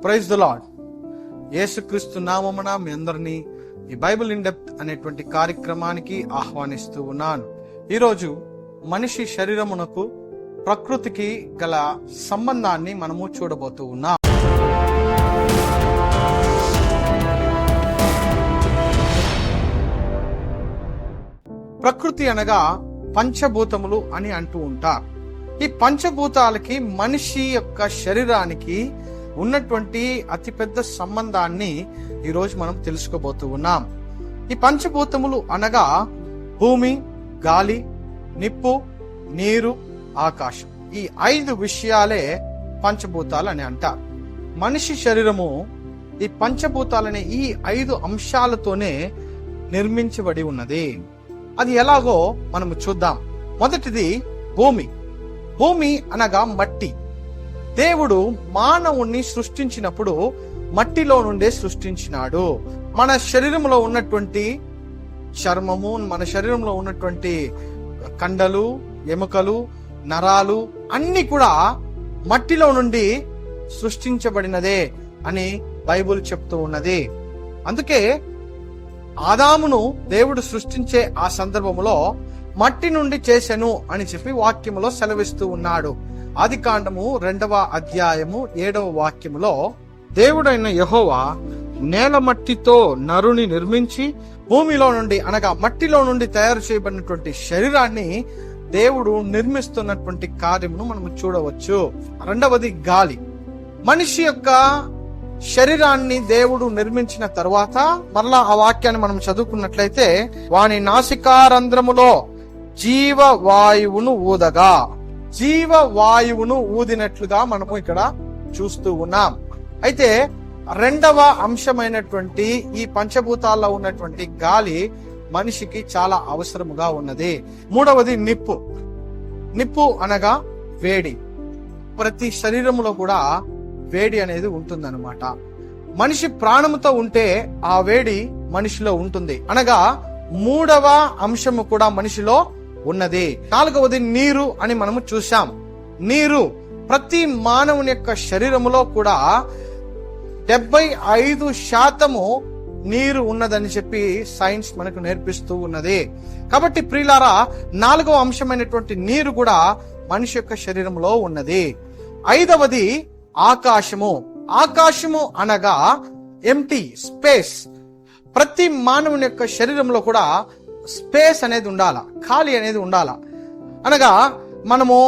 Praise the lord. యేసుక్రీస్తు నామమున మీ అందరినీ ఈ బైబిల్ ఇన్ డెప్త్ అనేటువంటి కార్యక్రమానికి ఆహ్వానిస్తూ ఉన్నాను. ఈరోజు మనిషి శరీరమునకు ప్రకృతికి గల సంబంధాన్ని మనము చూడబోతూ ఉన్నాం. ప్రకృతి అనగా పంచభూతములు అని అంటూ ఉంటారు. ఈ పంచభూతాలకి మనిషి యొక్క శరీరానికి ఉన్నటువంటి అతిపెద్ద సంబంధాన్ని ఈరోజు మనం తెలుసుకోబోతూ ఉన్నాం. ఈ పంచభూతములు అనగా భూమి, గాలి, నిప్పు, నీరు, ఆకాశం. ఈ 5 విషయాలే పంచభూతాలు అని అంటారు. మనిషి శరీరము ఈ పంచభూతాలనే ఈ 5 అంశాలతోనే నిర్మించబడి ఉన్నది. అది ఎలాగో మనము చూద్దాం. మొదటిది భూమి. భూమి అనగా మట్టి. దేవుడు మానవుణ్ణి సృష్టించినప్పుడు మట్టిలో నుండే సృష్టించినాడు. మన శరీరంలో ఉన్నటువంటి చర్మము, మన శరీరంలో ఉన్నటువంటి కండలు, ఎముకలు, నరాలు అన్ని కూడా మట్టిలో నుండి సృష్టించబడినదే అని బైబిల్ చెప్తూ ఉన్నది. అందుకే ఆదామును దేవుడు సృష్టించే ఆ సందర్భంలో మట్టి నుండి చేసెను అని చెప్పి వాక్యములో సెలవిస్తూ ఉన్నాడు. ఆదికాండము 2వ అధ్యాయము 7వ వాక్యములో దేవుడైన యెహోవా నేల మట్టితో నరుని నిర్మించి భూమిలో నుండి అనగా మట్టిలో నుండి తయారు చేయబడినటువంటి శరీరాన్ని దేవుడు నిర్మిస్తున్నటువంటి కార్యమును మనం చూడవచ్చు. 2వది గాలి. మనిషి యొక్క శరీరాన్ని దేవుడు నిర్మించిన తర్వాత మరలా ఆ వాక్యాన్ని మనం చదువుకున్నట్లయితే వాని నాసికారంధ్రములో జీవవాయువును ఊదగా, జీవవాయువును ఊదినట్లుగా మనము ఇక్కడ చూస్తూ ఉన్నాం. అయితే 2వ అంశమైనటువంటి ఈ పంచభూతాల్లో ఉన్నటువంటి గాలి మనిషికి చాలా అవసరముగా ఉన్నది. 3వది నిప్పు. నిప్పు అనగా వేడి. ప్రతి శరీరములో కూడా వేడి అనేది ఉంటుందన్నమాట. మనిషి ప్రాణముతో ఉంటే ఆ వేడి మనిషిలో ఉంటుంది అనగా 3వ అంశము కూడా మనిషిలో ఉన్నది. 4వది నీరు అని మనము చూసాం. నీరు ప్రతి మానవుని యొక్క శరీరములో కూడా 75% నీరు ఉన్నదని చెప్పి సైన్స్ మనకు నేర్పిస్తూ ఉన్నది. కాబట్టి ప్రియులారా, 4వ అంశమైనటువంటి నీరు కూడా మనిషి యొక్క శరీరంలో ఉన్నది. 5వది ఆకాశము. ఆకాశము అనగా ఎంటీ స్పేస్. ప్రతి మానవుని యొక్క శరీరంలో కూడా స్పేస్ అనేది ఉండాల, ఖాళీ అనేది ఉండాల. అనగా మనము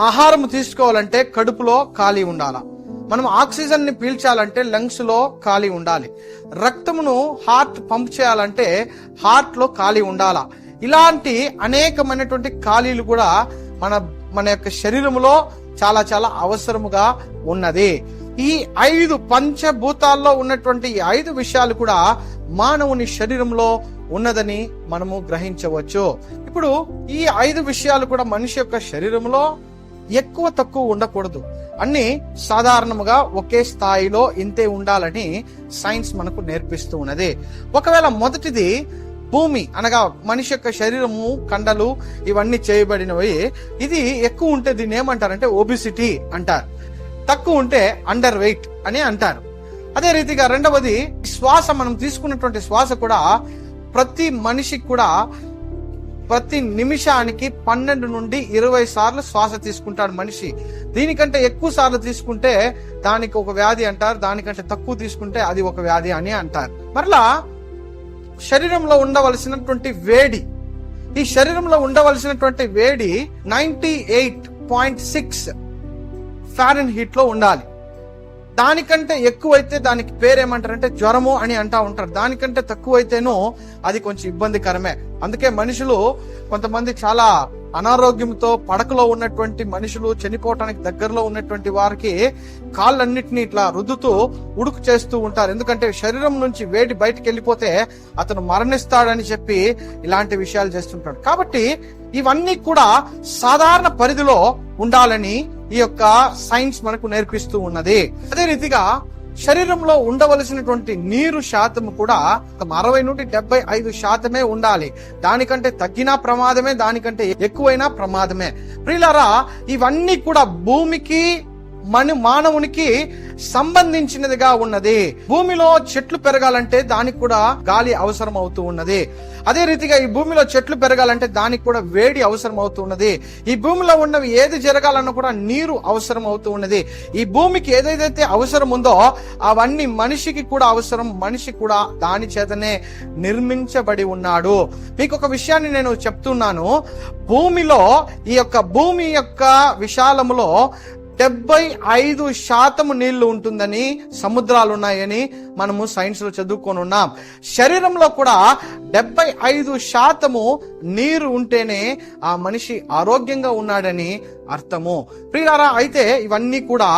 ఆహారం తీసుకోవాలంటే కడుపులో ఖాళీ ఉండాల. మనం ఆక్సిజన్ ని పీల్చాలంటే లంగ్స్ లో ఖాళీ ఉండాలి. రక్తమును హార్ట్ పంప్ చేయాలంటే హార్ట్ లో ఖాళీ ఉండాల. ఇలాంటి అనేకమైనటువంటి ఖాళీలు కూడా మన యొక్క శరీరంలో చాలా చాలా అవసరముగా ఉన్నది. ఈ 5 పంచభూతాల్లో ఉన్నటువంటి 5 విషయాలు కూడా మానవుని శరీరంలో ఉన్నదని మనము గ్రహించవచ్చు. ఇప్పుడు ఈ 5 విషయాలు కూడా మనిషి యొక్క శరీరంలో ఎక్కువ తక్కువ ఉండకూడదు. అన్ని సాధారణముగా ఒకే స్థాయిలో ఇంతే ఉండాలని సైన్స్ మనకు నేర్పిస్తూ ఉన్నది. ఒకవేళ మొదటిది భూమి అనగా మనిషి యొక్క శరీరము, కండలు ఇవన్నీ చేయబడినవి. ఇది ఎక్కువ ఉంటే దీన్ని ఏమంటారంటే ఒబిసిటీ అంటారు. తక్కువ ఉంటే అండర్ వెయిట్ అని అంటారు. అదే రీతిగా 2వది శ్వాస. మనం తీసుకున్నటువంటి శ్వాస కూడా ప్రతి మనిషికి కూడా ప్రతి నిమిషానికి 12 నుండి 20 సార్లు శ్వాస తీసుకుంటాడు మనిషి. దీనికంటే ఎక్కువ సార్లు తీసుకుంటే దానికి ఒక వ్యాధి అంటారు, దానికంటే తక్కువ తీసుకుంటే అది ఒక వ్యాధి అని అంటారు. మరలా శరీరంలో ఉండవలసినటువంటి వేడి, ఈ శరీరంలో ఉండవలసినటువంటి వేడి 98.6 ఫారెన్హీట్ లో ఉండాలి. దానికంటే ఎక్కువైతే దానికి పేరేమంటారంటే జ్వరము అని అంటా ఉంటారు. దానికంటే తక్కువైతేనో అది కొంచెం ఇబ్బందికరమే. అందుకే మనుషులు కొంతమంది చాలా అనారోగ్యంతో పడకలో ఉన్నటువంటి మనుషులు, చనిపోవటానికి దగ్గరలో ఉన్నటువంటి వారికి కాళ్ళన్నిటినీ ఇట్లా రుద్దుతూ ఉడుకు చేస్తూ ఉంటారు. ఎందుకంటే శరీరం నుంచి వేడి బయటకు వెళ్ళిపోతే అతను మరణిస్తాడని చెప్పి ఇలాంటి విషయాలు చేస్తుంటాడు. కాబట్టి ఇవన్నీ కూడా సాధారణ పరిధిలో ఉండాలని ఈ యొక్క సైన్స్ మనకు నేర్పిస్తూ ఉన్నది. అదే రీతిగా శరీరంలో ఉండవలసినటువంటి నీరు శాతము కూడా 60 నుండి 75% ఉండాలి. దానికంటే తగ్గినా ప్రమాదమే, దానికంటే ఎక్కువైనా ప్రమాదమే. ప్రియులారా, ఇవన్నీ కూడా భూమికి మానవునికి సంబంధించినదిగా ఉన్నది. భూమిలో చెట్లు పెరగాలంటే దానికి కూడా గాలి అవసరం అవుతూ ఉన్నది. అదే రీతిగా ఈ భూమిలో చెట్లు పెరగాలంటే దానికి కూడా వేడి అవసరం అవుతూ ఉన్నది. ఈ భూమిలో ఉన్నవి ఏది జరగాలన్నా కూడా నీరు అవసరం అవుతూ ఉన్నది. ఈ భూమికి ఏదైతే అవసరం ఉందో అవన్నీ మనిషికి కూడా అవసరం. మనిషి కూడా దాని చేతనే నిర్మించబడి ఉన్నాడు. మీకు ఒక విషయాన్ని నేను చెప్తున్నాను. భూమిలో ఈ యొక్క భూమి యొక్క విశాలములో 75% నీళ్లు ఉంటుందని, సముద్రాలు ఉన్నాయని మనము సైన్స్ లో చదువుకొని ఉన్నాం. శరీరంలో కూడా 75% నీరు ఉంటేనే ఆ మనిషి ఆరోగ్యంగా ఉన్నాడని అర్థము. ప్రియులారా, అయితే ఇవన్నీ కూడా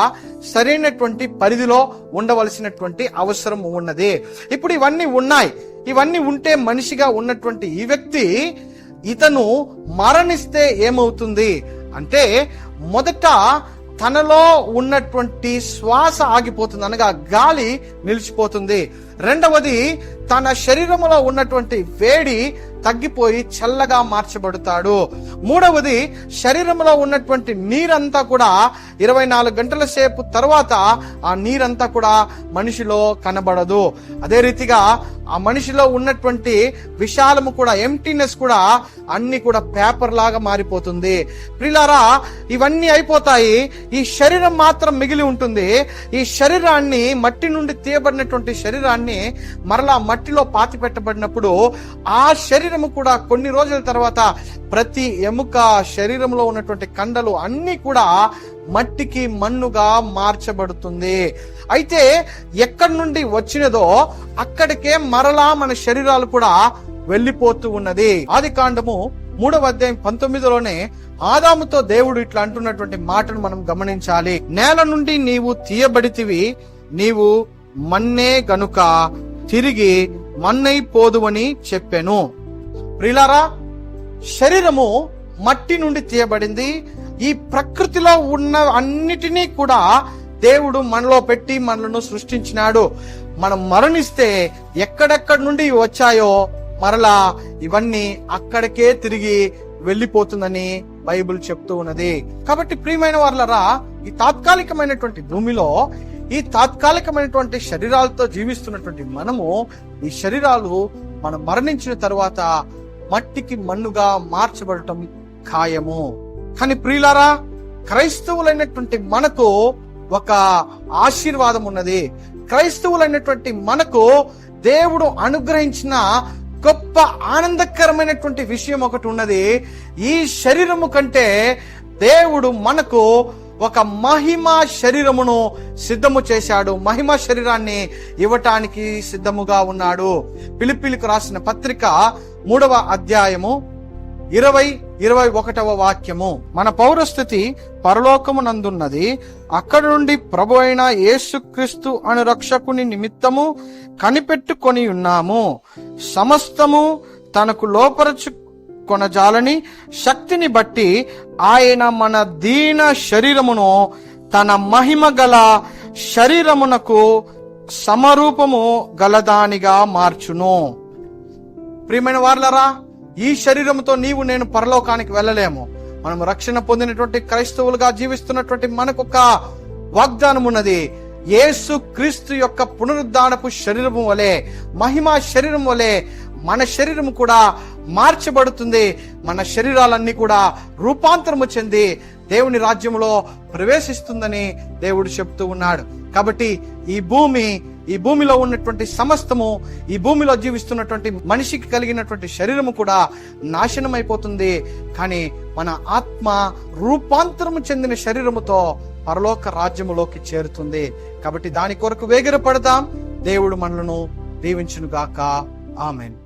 సరైనటువంటి పరిధిలో ఉండవలసినటువంటి అవసరం ఉన్నది. ఇప్పుడు ఇవన్నీ ఉన్నాయి. ఇవన్నీ ఉంటే మనిషిగా ఉన్నటువంటి ఈ వ్యక్తి ఇతను మరణిస్తే ఏమవుతుంది అంటే, మొదట తనలో ఉన్నటువంటి శ్వాస ఆగిపోతుంది, అనగా గాలి నిలిచిపోతుంది. రెండవది, తన శరీరంలో ఉన్నటువంటి వేడి తగ్గిపోయి చల్లగా మార్చబడతాడు. మూడవది, శరీరంలో ఉన్నటువంటి నీరంతా కూడా 24 గంటల సేపు తర్వాత ఆ నీరంతా కూడా మనిషిలో కనబడదు. అదే రీతిగా ఆ మనిషిలో ఉన్నటువంటి విశాలము కూడా, ఎంప్టీనెస్ కూడా అన్ని కూడా పేపర్ లాగా మారిపోతుంది. ప్రియులారా, ఇవన్నీ అయిపోతాయి. ఈ శరీరం మాత్రం మిగిలి ఉంటుంది. ఈ శరీరాన్ని, మట్టి నుండి తీయబడినటువంటి శరీరాన్ని మరలా మట్టిలో పాతి పెట్టబడినప్పుడు ఆ శరీరము కూడా కొన్ని రోజుల తర్వాత ప్రతి ఎముక, శరీరంలో ఉన్నటువంటి కండలు అన్ని కూడా మట్టికి, మన్నుగా మార్చబడుతుంది. అయితే ఎక్కడి నుండి వచ్చినదో అక్కడికే మరలా మన శరీరాలు కూడా వెళ్ళిపోతూ ఉన్నది. ఆదికాండము 3వ అధ్యాయం 19లోనే ఆదాముతో దేవుడు ఇట్లా అంటున్నటువంటి మాటను మనం గమనించాలి. నేల నుండి నీవు తీయబడితివి, నీవు మన్నే గనుక తిరిగి మన్నైపోదువని చెప్పెను. ప్రియులారా, శరీరము మట్టి నుండి తీయబడింది. ఈ ప్రకృతిలో ఉన్న అన్నిటినీ కూడా దేవుడు మనలో పెట్టి మనలను సృష్టించినాడు. మనం మరణిస్తే ఎక్కడెక్కడి నుండి వచ్చాయో మరలా ఇవన్నీ అక్కడికే తిరిగి వెళ్ళిపోతుందని బైబిల్ చెప్తూ ఉన్నది. కాబట్టి ప్రియమైన వాళ్ళరా, ఈ తాత్కాలికమైనటువంటి భూమిలో ఈ తాత్కాలికమైనటువంటి శరీరాలతో జీవిస్తున్నటువంటి మనము, ఈ శరీరాలు మనం మరణించిన తర్వాత మట్టికి మన్నుగా మార్చబడటం ఖాయము. కానీ ప్రియులారా, క్రైస్తవులైనటువంటి మనకు ఒక ఆశీర్వాదం ఉన్నది. క్రైస్తవులైనటువంటి మనకు దేవుడు అనుగ్రహించిన గొప్ప ఆనందకరమైనటువంటి విషయం ఒకటి ఉన్నది. ఈ శరీరము కంటే దేవుడు మనకు ఒక మహిమ శరీరమును సిద్ధము చేశాడు. మహిమ శరీరాన్ని ఇవ్వటానికి సిద్ధముగా ఉన్నాడు. ఫిలిప్పీలకు రాసిన పత్రిక 3వ అధ్యాయము 20-21వ వాక్యము. మన పౌరస్థితి పరలోకమునందున్నది. అక్కడ నుండి ప్రభు అయిన యేసుక్రీస్తు అను రక్షకుని నిమిత్తము కనిపెట్టుకొని ఉన్నాము. సమస్తము తనకు లోపరచు కొనజాలని శక్తిని బట్టి ఆయన మన దీన శరీరమును తన మహిమ గల శరీరమునకు సమరూపము గలదానిగా మార్చును. ప్రియమైన వారలారా, ఈ శరీరముతో నీవు నేను పరలోకానికి వెళ్ళలేము. మనం రక్షణ పొందినటువంటి క్రైస్తవులుగా జీవిస్తున్నటువంటి మనకొక వాగ్దానం ఉన్నది. యేసు క్రీస్తు యొక్క పునరుద్ధానపు శరీరము వలె, మహిమా శరీరం వలె మన శరీరము కూడా మార్చబడుతుంది. మన శరీరాలన్నీ కూడా రూపాంతరము చెంది దేవుని రాజ్యములో ప్రవేశిస్తుందని దేవుడు చెప్తూ ఉన్నాడు. కాబట్టి ఈ భూమిలో ఉన్నటువంటి సమస్తము, ఈ భూమిలో జీవిస్తున్నటువంటి మనిషికి కలిగినటువంటి శరీరము కూడా నాశనం అయిపోతుంది. కానీ మన ఆత్మ రూపాంతరము చెందిన శరీరముతో పరలోక రాజ్యములోకి చేరుతుంది. కాబట్టి దాని కొరకు వేగిరపడదాం. దేవుడు మనలను దీవించును గాక. ఆమేన్.